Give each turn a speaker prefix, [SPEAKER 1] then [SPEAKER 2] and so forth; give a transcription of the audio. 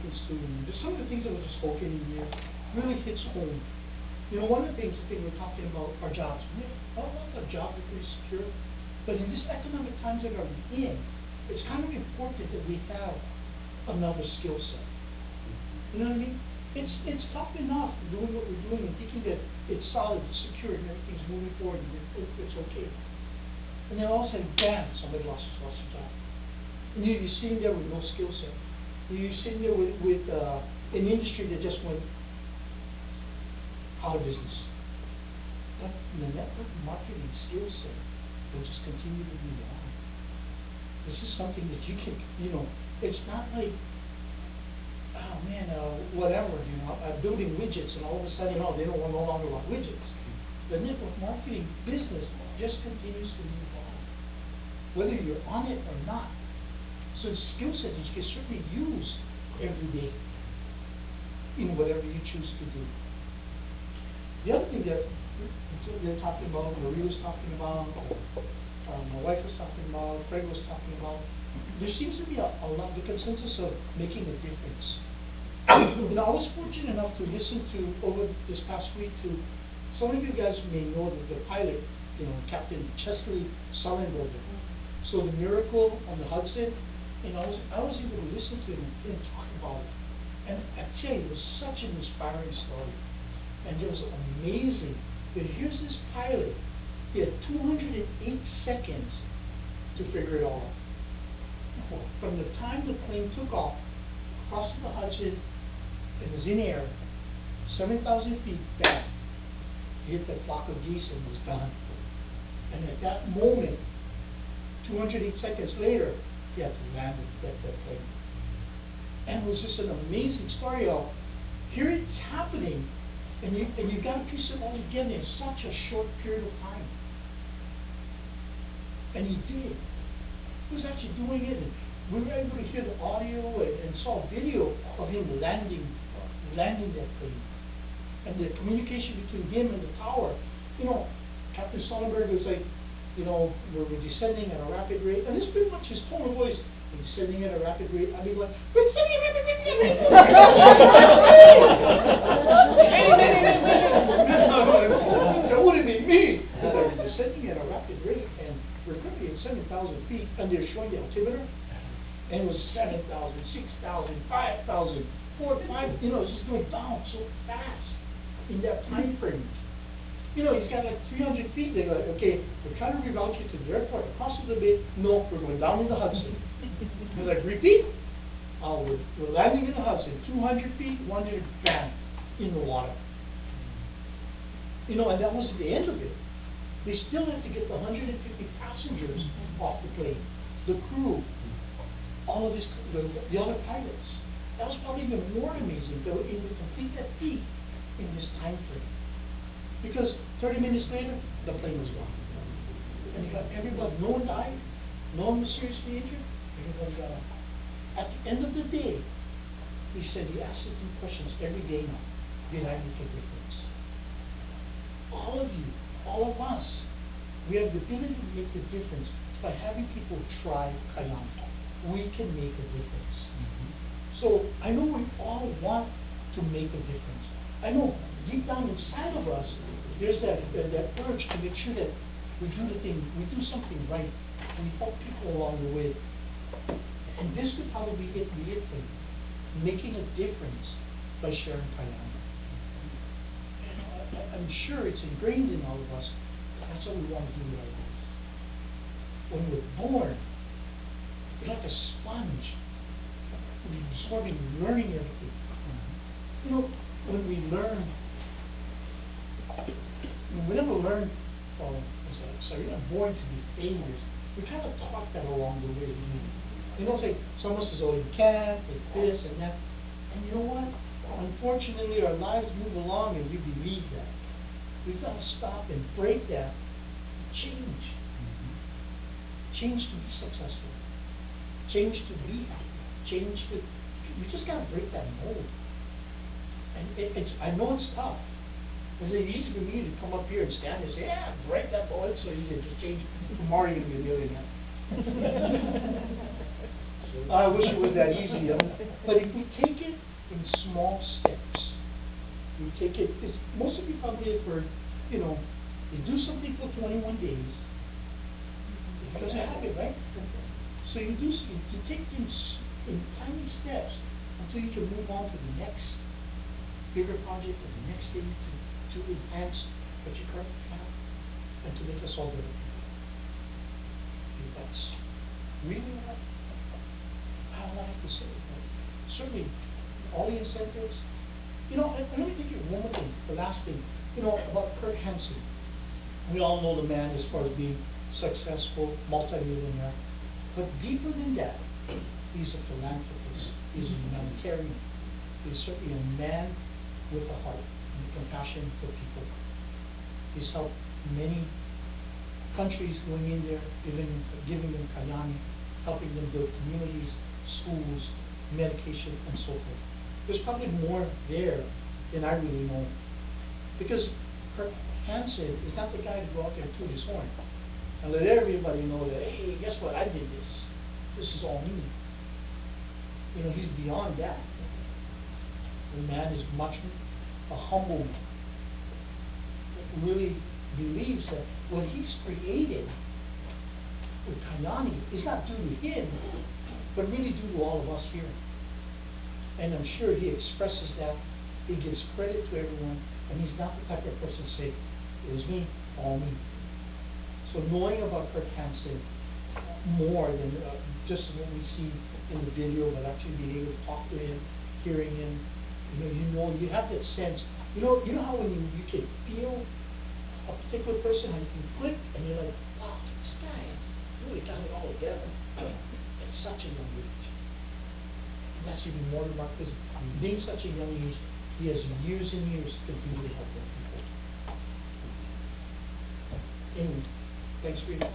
[SPEAKER 1] conference too, and just some of the things that were spoken in here really hits home. You know, one of the things that we're talking about are jobs. A lot of jobs are pretty secure, but in this economic times that we're in, it's kind of important that we have another skill set. You know what I mean? It's tough enough doing what we're doing and thinking that it's solid, it's secure, and everything's moving forward, and it's okay. And then all of a sudden, bam, somebody lost a job. And you're sitting there with no skill set. You're sitting there with an industry that just went out of business. But the network marketing skill set will just continue to be on. This is something that you can, you know, it's not like, oh man, whatever, you know, building widgets and all of a sudden, oh, they don't no longer want widgets. The network marketing business just continues to move on, whether you're on it or not. So it's skill set that you can certainly use every day in whatever you choose to do. The other thing that they're talking about, Marie was talking about, my wife was talking about, Craig was talking about, there seems to be a lot, the consensus of making a difference. You know, I was fortunate enough to listen to, over this past week, to some of you guys may know that the pilot, you know, Captain Chesley Sullenberger. So the Miracle on the Hudson, and I was able to listen to him and talk about it. And I tell you, it was such an inspiring story. And it was amazing that here's this pilot, he had 208 seconds to figure it all out. From the time the plane took off, crossed the Hudson, and was in air, 7,000 feet back, hit the flock of geese and was done. And at that moment, 208 seconds later, he had to land that plane. And it was just an amazing story of, here it's happening, and you got to piece it all together in such a short period of time. And he did. He was actually doing it, and we were able to hear the audio and saw video of him landing that plane. And the communication between him and the tower, you know, Captain Sullenberger was like, you know, we're descending at a rapid rate, and this is pretty much his tone of voice, descending at a rapid rate. I mean, like, we're descending at a rapid rate. That wouldn't be me. We're descending at a rapid rate, and we're currently at 7,000 feet, and they're showing the altimeter, and it was 7,000, 6,000, 5,000, 4, 5, you know, it's just going down so fast in that time frame. You know, he's got like 300 feet. They go, okay, we're trying to reroute you to the airport across the bay. No, we're going down in the Hudson. He's like, repeat? We're landing in the Hudson. 200 feet, 100, bam, in the water. You know, and that wasn't the end of it. They still had to get the 150 passengers off the plane, the crew, all of this, the other pilots. That was probably even more amazing. They were able to complete that feat in this time frame. Because 30 minutes later, the plane was gone. And you got everybody, no one died, no one was seriously injured, everybody got out. At the end of the day, he said he asks the two questions every day now. Did I make a difference? All of you, all of us, we have the ability to make the difference by having people try Kayama. We can make a difference. So I know we all want to make a difference. I know deep down inside of us, there's that urge to make sure that we do something right. We help people along the way. And this could probably be it for you, making a difference by sharing Kayama. And I'm sure it's ingrained in all of us. That's what we want to do with our lives. When we're born, we're like a sponge. We're absorbing, learning everything. You know, when we learn, we never learn, you're not born to be famous. We kind of taught that along the way. You know, say, someone says, oh, you can't, it's this and that. And you know what? Unfortunately, our lives move along and we believe that. We've got to stop and break that. Change. Change to be successful. Change to be happy. Change to, you just got to break that mold. And I know it's tough. It's easy for me to come up here and stand and say, yeah, break that mold so you can just change. Tomorrow you're going to be a millionaire. I wish it was that easy, you know? But if we take it in small steps, we take it, most of you probably have heard, you know, you do something for 21 days, it becomes a habit, right? So you take things in tiny steps until you can move on to the next bigger project or the next thing to enhance what you currently have and to make us all better people. And that's really what I have to say. But certainly, all the incentives. You know, and let me take you one more thing, the last thing. You know, about Kurt Hansen. We all know the man as far as being successful, multi-millionaire. But deeper than that, he's a philanthropist. He's a humanitarian. He's certainly a man with a heart and compassion for people. He's helped many countries going in there, giving them kayani, helping them build communities, schools, medication, and so forth. There's probably more there than I really know. Because Kurt Hansen is not the guy to go out there and toot his horn and let everybody know that, hey, guess what, I did this. This is all me. You know, he's beyond that. The man is much a humble man that really believes that what he's created with Kayani is not due to him, but really due to all of us here. And I'm sure he expresses that. He gives credit to everyone, and he's not the type of person to say, it was me, all me. So knowing about Kurt Hansen more than just what we see in the video, but actually being able to talk to him, hearing him, you have that sense. You know how when you can feel a particular person, how you can click, and you're like, wow, this guy really got it all together at such a young age. And that's even more remarkable because being such a young age, he has years and years to continue to help them people. Anyway, thanks for your time.